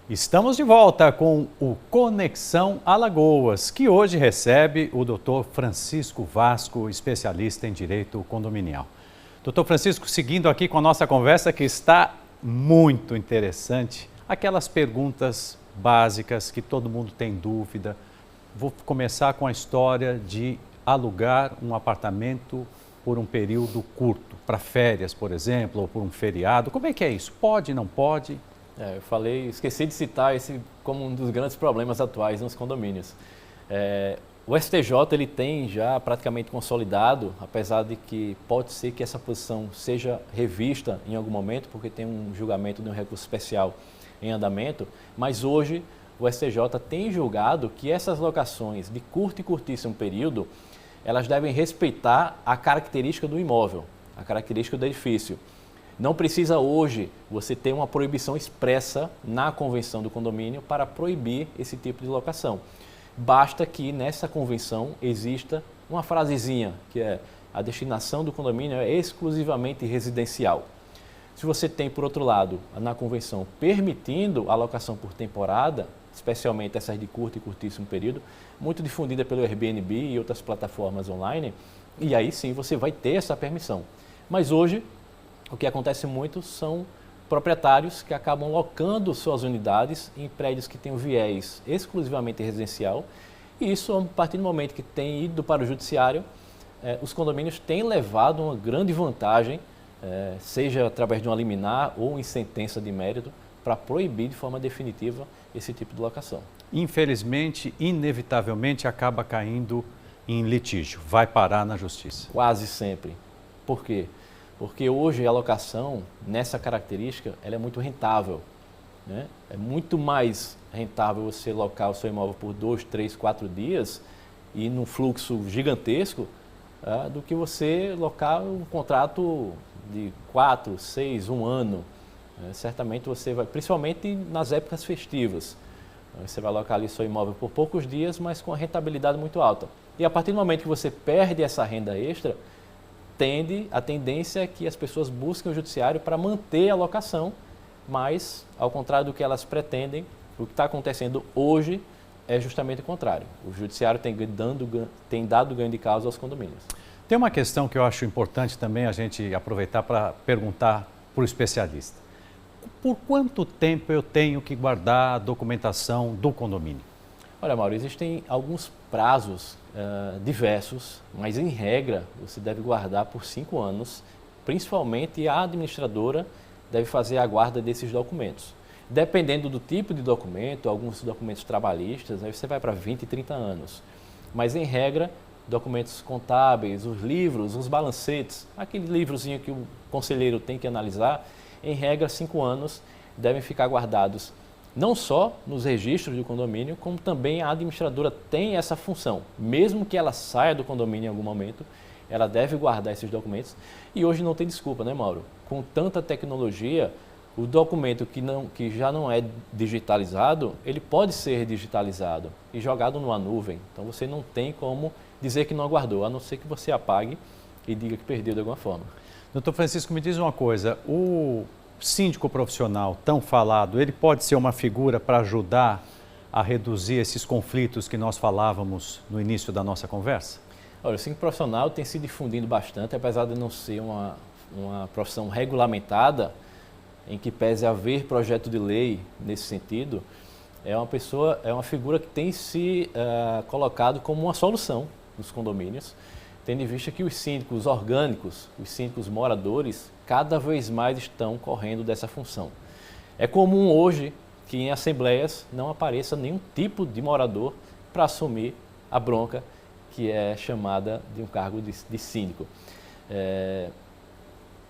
Estamos de volta com o Conexão Alagoas, que hoje recebe o Dr. Francisco Vasco, especialista em direito condominial. Dr. Francisco, seguindo aqui com a nossa conversa, que está muito interessante, aquelas perguntas básicas que todo mundo tem dúvida. Vou começar com a história de alugar um apartamento por um período curto, para férias, por exemplo, ou por um feriado. Como é que é isso? Pode, não pode? Eu esqueci de citar esse como um dos grandes problemas atuais nos condomínios. O STJ ele tem já praticamente consolidado, apesar de que pode ser que essa posição seja revista em algum momento, porque tem um julgamento de um recurso especial em andamento, mas hoje o STJ tem julgado que essas locações de curto e curtíssimo período, elas devem respeitar a característica do imóvel, a característica do edifício. Não precisa hoje você ter uma proibição expressa na convenção do condomínio para proibir esse tipo de locação. Basta que nessa convenção exista uma frasezinha, que é a destinação do condomínio é exclusivamente residencial. Se você tem, por outro lado, na convenção permitindo a locação por temporada, especialmente essas de curto e curtíssimo período, muito difundida pelo Airbnb e outras plataformas online, e aí sim você vai ter essa permissão. Mas hoje, o que acontece muito são proprietários que acabam locando suas unidades em prédios que têm um viés exclusivamente residencial, e isso, a partir do momento que tem ido para o judiciário, os condomínios têm levado uma grande vantagem, seja através de uma liminar ou em sentença de mérito, para proibir de forma definitiva esse tipo de locação. Infelizmente, inevitavelmente, acaba caindo em litígio, vai parar na justiça. Quase sempre. Por quê? Porque hoje a locação, nessa característica, ela é muito rentável, né? É muito mais rentável você locar o seu imóvel por 2, 3, 4 dias e num fluxo gigantesco do que você locar um contrato de 4, 6, 1 ano. Certamente você vai, principalmente nas épocas festivas, você vai alocar ali seu imóvel por poucos dias, mas com a rentabilidade muito alta. E a partir do momento que você perde essa renda extra, a tendência é que as pessoas busquem o judiciário para manter a locação, mas, ao contrário do que elas pretendem, o que está acontecendo hoje é justamente o contrário. O judiciário tem dado ganho de causa aos condomínios. Tem uma questão que eu acho importante também a gente aproveitar para perguntar para o especialista. Por quanto tempo eu tenho que guardar a documentação do condomínio? Olha, Mauro, existem alguns prazos diversos, mas em regra você deve guardar por 5 anos, principalmente a administradora deve fazer a guarda desses documentos. Dependendo do tipo de documento, alguns documentos trabalhistas, aí você vai para 20, 30 anos. Mas em regra, documentos contábeis, os livros, os balancetes, aquele livrozinho que o conselheiro tem que analisar, em regra 5 anos devem ficar guardados não só nos registros do condomínio, como também a administradora tem essa função. Mesmo que ela saia do condomínio em algum momento, ela deve guardar esses documentos. E hoje não tem desculpa, né, Mauro? Com tanta tecnologia, o documento que já não é digitalizado, ele pode ser digitalizado e jogado numa nuvem. Então você não tem como dizer que não guardou, a não ser que você apague e diga que perdeu de alguma forma. Doutor Francisco, me diz uma coisa, o síndico profissional tão falado, ele pode ser uma figura para ajudar a reduzir esses conflitos que nós falávamos no início da nossa conversa? Olha, o síndico profissional tem se difundindo bastante, apesar de não ser uma profissão regulamentada, em que pese haver projeto de lei nesse sentido, é uma figura que tem se colocado como uma solução nos condomínios, tendo em vista que os síndicos orgânicos, os síndicos moradores, cada vez mais estão correndo dessa função. É comum hoje que em assembleias não apareça nenhum tipo de morador para assumir a bronca que é chamada de um cargo de síndico.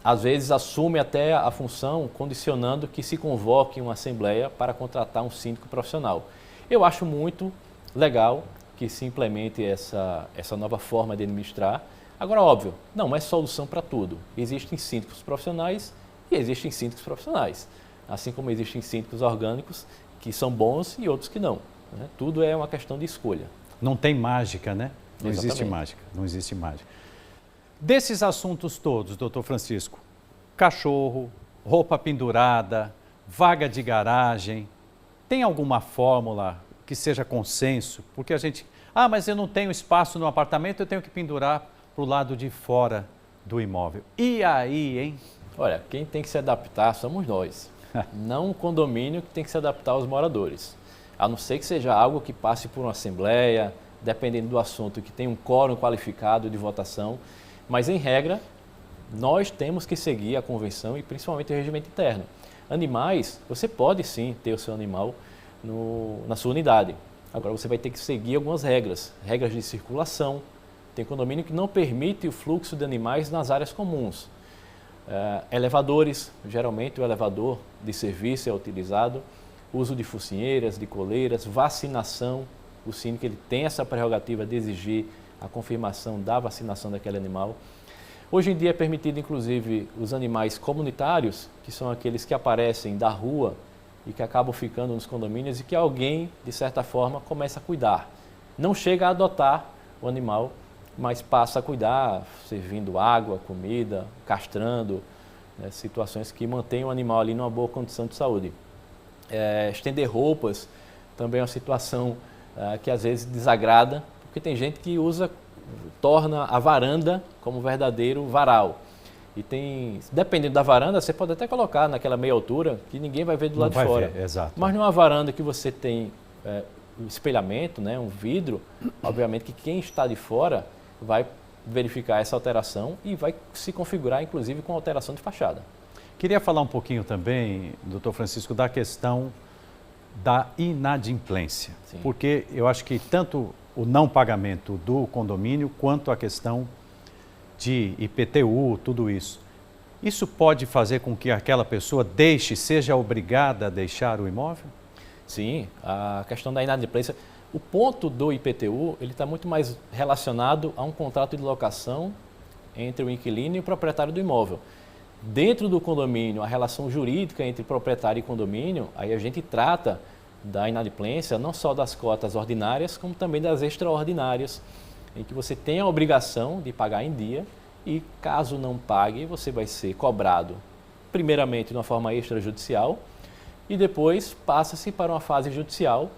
Às vezes assume até a função condicionando que se convoque uma assembleia para contratar um síndico profissional. Eu acho muito legal que se implemente essa nova forma de administrar. Agora, óbvio, não é solução para tudo. Existem síndicos profissionais e existem síndicos profissionais. Assim como existem síndicos orgânicos que são bons e outros que não, né? Tudo é uma questão de escolha. Não tem mágica, né? Não existe mágica, não existe mágica. Desses assuntos todos, doutor Francisco, cachorro, roupa pendurada, vaga de garagem, Tem alguma fórmula que seja consenso? Porque a gente, mas eu não tenho espaço no apartamento, eu tenho que pendurar para o lado de fora do imóvel. E aí, hein? Olha, quem tem que se adaptar somos nós, não o condomínio que tem que se adaptar aos moradores. A não ser que seja algo que passe por uma assembleia, dependendo do assunto, que tenha um quórum qualificado de votação, mas em regra, nós temos que seguir a convenção e principalmente o regimento interno. Animais, você pode sim ter o seu animal na sua unidade. Agora você vai ter que seguir algumas regras de circulação. Tem condomínio que não permite o fluxo de animais nas áreas comuns. Elevadores, geralmente o elevador de serviço é utilizado. Uso de focinheiras, de coleiras, vacinação. O síndico ele tem essa prerrogativa de exigir a confirmação da vacinação daquele animal. Hoje em dia é permitido, inclusive, os animais comunitários, que são aqueles que aparecem da rua e que acabam ficando nos condomínios e que alguém, de certa forma, começa a cuidar. Não chega a adotar o animal, mas passa a cuidar, servindo água, comida, castrando, né, situações que mantêm o animal ali numa boa condição de saúde. Estender roupas também é uma situação que às vezes desagrada, porque tem gente que torna a varanda como um verdadeiro varal. E dependendo da varanda, você pode até colocar naquela meia altura que ninguém vai ver do lado de fora. Exato. Mas numa varanda que você tem um espelhamento, né, um vidro, obviamente que quem está de fora vai verificar essa alteração e vai se configurar, inclusive, com alteração de fachada. Queria falar um pouquinho também, doutor Francisco, da questão da inadimplência. Sim. Porque eu acho que tanto o não pagamento do condomínio, quanto a questão de IPTU, tudo isso. Isso pode fazer com que aquela pessoa seja obrigada a deixar o imóvel? Sim, a questão da inadimplência. O ponto do IPTU, ele está muito mais relacionado a um contrato de locação entre o inquilino e o proprietário do imóvel. Dentro do condomínio, a relação jurídica entre proprietário e condomínio, aí a gente trata da inadimplência não só das cotas ordinárias, como também das extraordinárias, em que você tem a obrigação de pagar em dia e, caso não pague, você vai ser cobrado, primeiramente de uma forma extrajudicial e depois passa-se para uma fase judicial,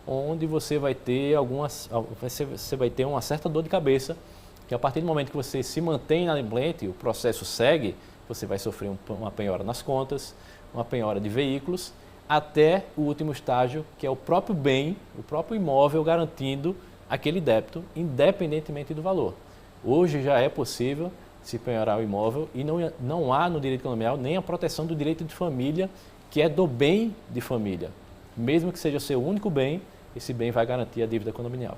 onde você vai ter uma certa dor de cabeça, que a partir do momento que você se mantém inadimplente, o processo segue, você vai sofrer uma penhora nas contas, uma penhora de veículos, até o último estágio, que é o próprio bem, o próprio imóvel garantindo aquele débito, independentemente do valor. Hoje já é possível se penhorar o imóvel e não há no direito condominial nem a proteção do direito de família, que é do bem de família. Mesmo que seja o seu único bem, esse bem vai garantir a dívida condominial.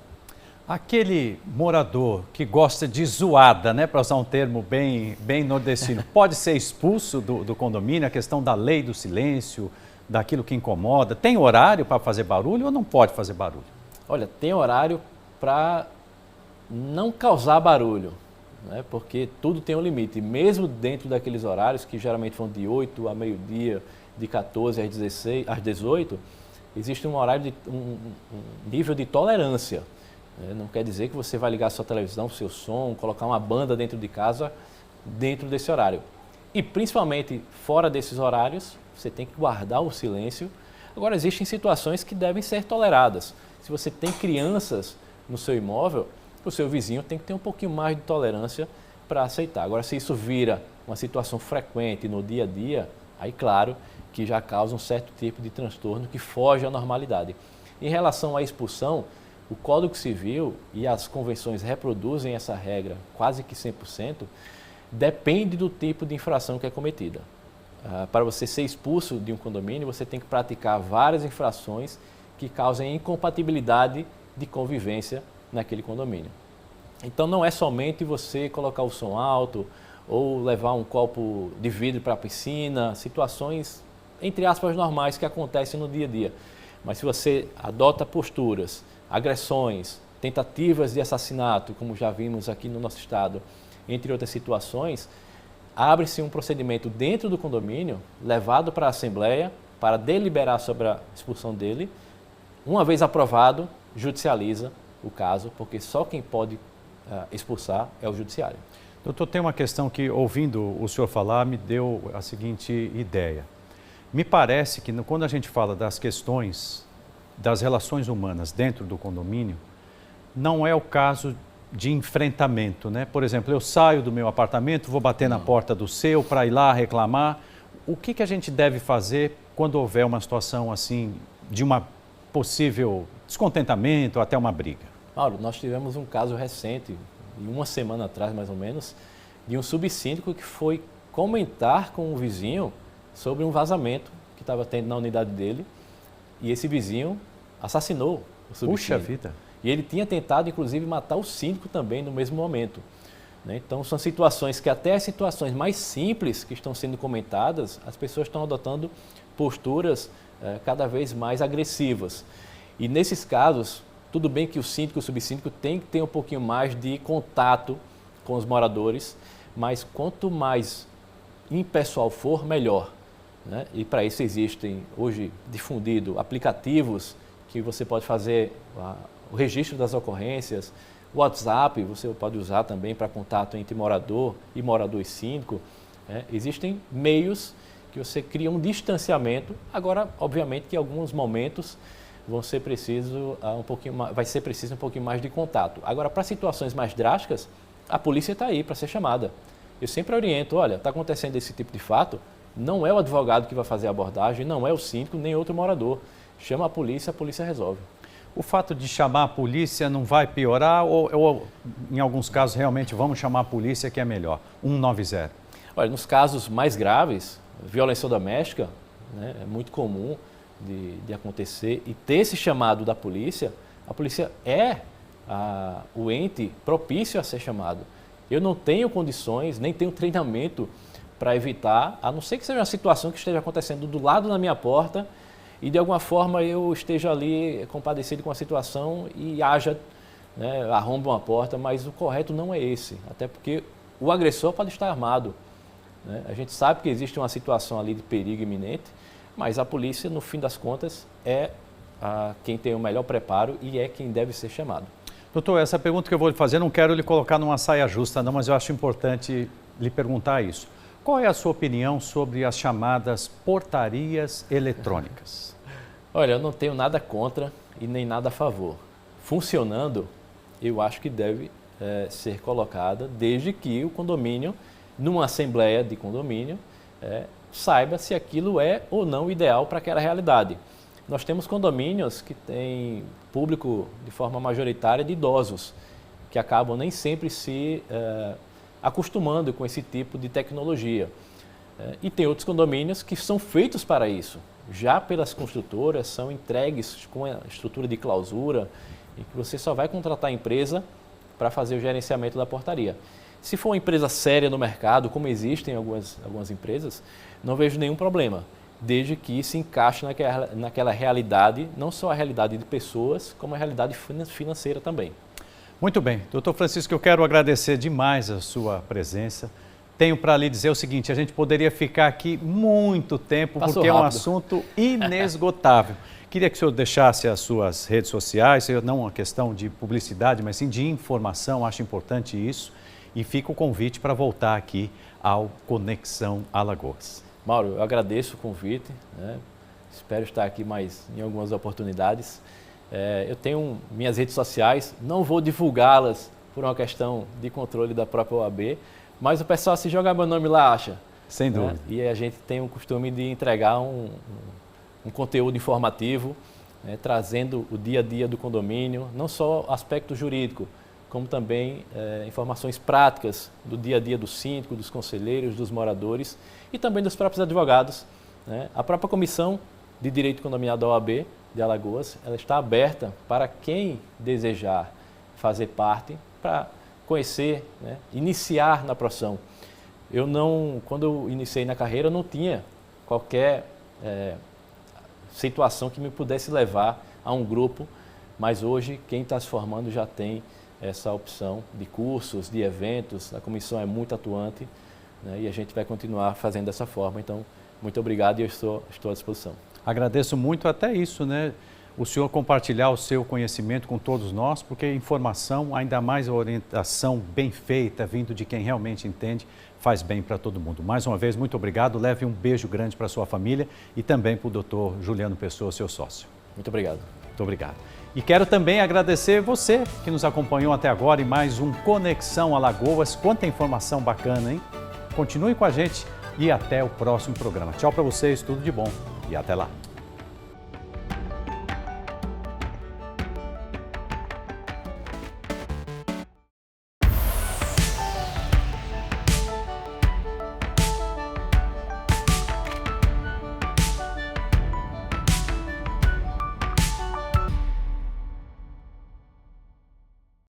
Aquele morador que gosta de zoada, né, para usar um termo bem nordestino, pode ser expulso do condomínio? A questão da lei do silêncio, daquilo que incomoda, tem horário para fazer barulho ou não pode fazer barulho? Olha, tem horário para não causar barulho, né, porque tudo tem um limite. Mesmo dentro daqueles horários, que geralmente vão de 8 a meio-dia, de 14 às 18, existe um horário, um nível de tolerância. Não quer dizer que você vai ligar a sua televisão, o seu som, colocar uma banda dentro de casa dentro desse horário. E principalmente fora desses horários, você tem que guardar o silêncio. Agora, existem situações que devem ser toleradas. Se você tem crianças no seu imóvel, o seu vizinho tem que ter um pouquinho mais de tolerância para aceitar. Agora, se isso vira uma situação frequente no dia a dia, aí claro que já causa um certo tipo de transtorno que foge à normalidade. Em relação à expulsão, o Código Civil e as convenções reproduzem essa regra quase que 100%, depende do tipo de infração que é cometida. Para você ser expulso de um condomínio, você tem que praticar várias infrações que causem incompatibilidade de convivência naquele condomínio. Então não é somente você colocar o som alto ou levar um copo de vidro para a piscina, situações, entre aspas, normais que acontecem no dia a dia. Mas se você adota posturas, agressões, tentativas de assassinato, como já vimos aqui no nosso estado, entre outras situações, abre-se um procedimento dentro do condomínio, levado para a Assembleia, para deliberar sobre a expulsão dele. Uma vez aprovado, judicializa o caso, porque só quem pode expulsar é o judiciário. Doutor, tem uma questão que, ouvindo o senhor falar, me deu a seguinte ideia. Me parece que quando a gente fala das questões das relações humanas dentro do condomínio não é o caso de enfrentamento, né? Por exemplo, eu saio do meu apartamento, vou bater na porta do seu para ir lá reclamar. O que a gente deve fazer quando houver uma situação assim, de uma possível descontentamento, até uma briga? Mauro, nós tivemos um caso recente, uma semana atrás mais ou menos, de um subsíndico que foi comentar com um vizinho sobre um vazamento que estava tendo na unidade dele, e esse vizinho assassinou o subsíndico. Puxa vida! E ele tinha tentado, inclusive, matar o síndico também no mesmo momento. Então, são situações que até as situações mais simples que estão sendo comentadas, as pessoas estão adotando posturas cada vez mais agressivas. E nesses casos, tudo bem que o síndico e o subsíndico têm que ter um pouquinho mais de contato com os moradores, mas quanto mais impessoal for, melhor. Né? E para isso existem, hoje, difundido aplicativos que você pode fazer o registro das ocorrências. O WhatsApp você pode usar também para contato entre morador e síndico. Existem meios que você cria um distanciamento. Agora, obviamente, que em alguns momentos vai ser preciso um pouquinho mais de contato. Agora, para situações mais drásticas, a polícia está aí para ser chamada. Eu sempre oriento, olha, está acontecendo esse tipo de fato, não é o advogado que vai fazer a abordagem, não é o síndico, nem outro morador. Chama a polícia resolve. O fato de chamar a polícia não vai piorar ou em alguns casos, realmente vamos chamar a polícia que é melhor? 190. Olha, nos casos mais graves, violência doméstica, né, é muito comum de acontecer e ter esse chamado da polícia, a polícia é o ente propício a ser chamado. Eu não tenho condições, nem tenho treinamento para evitar, a não ser que seja uma situação que esteja acontecendo do lado da minha porta e de alguma forma eu esteja ali compadecido com a situação e arrombe uma porta, mas o correto não é esse, até porque o agressor pode estar armado. Né? A gente sabe que existe uma situação ali de perigo iminente, mas a polícia, no fim das contas, é quem tem o melhor preparo e é quem deve ser chamado. Doutor, essa pergunta que eu vou lhe fazer, não quero lhe colocar numa saia justa não, mas eu acho importante lhe perguntar isso. Qual é a sua opinião sobre as chamadas portarias eletrônicas? Olha, eu não tenho nada contra e nem nada a favor. Funcionando, eu acho que deve ser colocada desde que o condomínio, numa assembleia de condomínio, saiba se aquilo é ou não ideal para aquela realidade. Nós temos condomínios que têm público de forma majoritária de idosos, que acabam nem sempre se acostumando com esse tipo de tecnologia. E tem outros condomínios que são feitos para isso. Já pelas construtoras, são entregues com a estrutura de clausura, e que você só vai contratar a empresa para fazer o gerenciamento da portaria. Se for uma empresa séria no mercado, como existem algumas empresas, não vejo nenhum problema, desde que se encaixe naquela realidade, não só a realidade de pessoas, como a realidade financeira também. Muito bem. Doutor Francisco, eu quero agradecer demais a sua presença. Tenho para lhe dizer o seguinte, a gente poderia ficar aqui muito tempo, Passou porque rápido. É um assunto inesgotável. Queria que o senhor deixasse as suas redes sociais, não uma questão de publicidade, mas sim de informação, acho importante isso. E fica o convite para voltar aqui ao Conexão Alagoas. Mauro, eu agradeço o convite, né? Espero estar aqui mais em algumas oportunidades. Eu tenho minhas redes sociais, não vou divulgá-las por uma questão de controle da própria OAB, mas o pessoal, se jogar meu nome lá, acha. Sem dúvida. Né? E a gente tem o costume de entregar um conteúdo informativo, trazendo o dia a dia do condomínio, não só aspecto jurídico, como também informações práticas do dia a dia do síndico, dos conselheiros, dos moradores e também dos próprios advogados. Né? A própria Comissão de Direito Condominial da OAB de Alagoas, ela está aberta para quem desejar fazer parte, para conhecer, né? Iniciar na profissão. Quando eu iniciei na carreira, eu não tinha qualquer situação que me pudesse levar a um grupo, mas hoje quem está se formando já tem essa opção de cursos, de eventos, a comissão é muito atuante, né? E a gente vai continuar fazendo dessa forma. Então, muito obrigado e eu estou à disposição. Agradeço muito até isso, né? O senhor compartilhar o seu conhecimento com todos nós, porque a informação, ainda mais a orientação bem feita, vindo de quem realmente entende, faz bem para todo mundo. Mais uma vez, muito obrigado. Leve um beijo grande para a sua família e também para o doutor Juliano Pessoa, seu sócio. Muito obrigado. Muito obrigado. E quero também agradecer você que nos acompanhou até agora em mais um Conexão Alagoas. Quanta informação bacana, hein? Continue com a gente e até o próximo programa. Tchau para vocês, tudo de bom e até lá.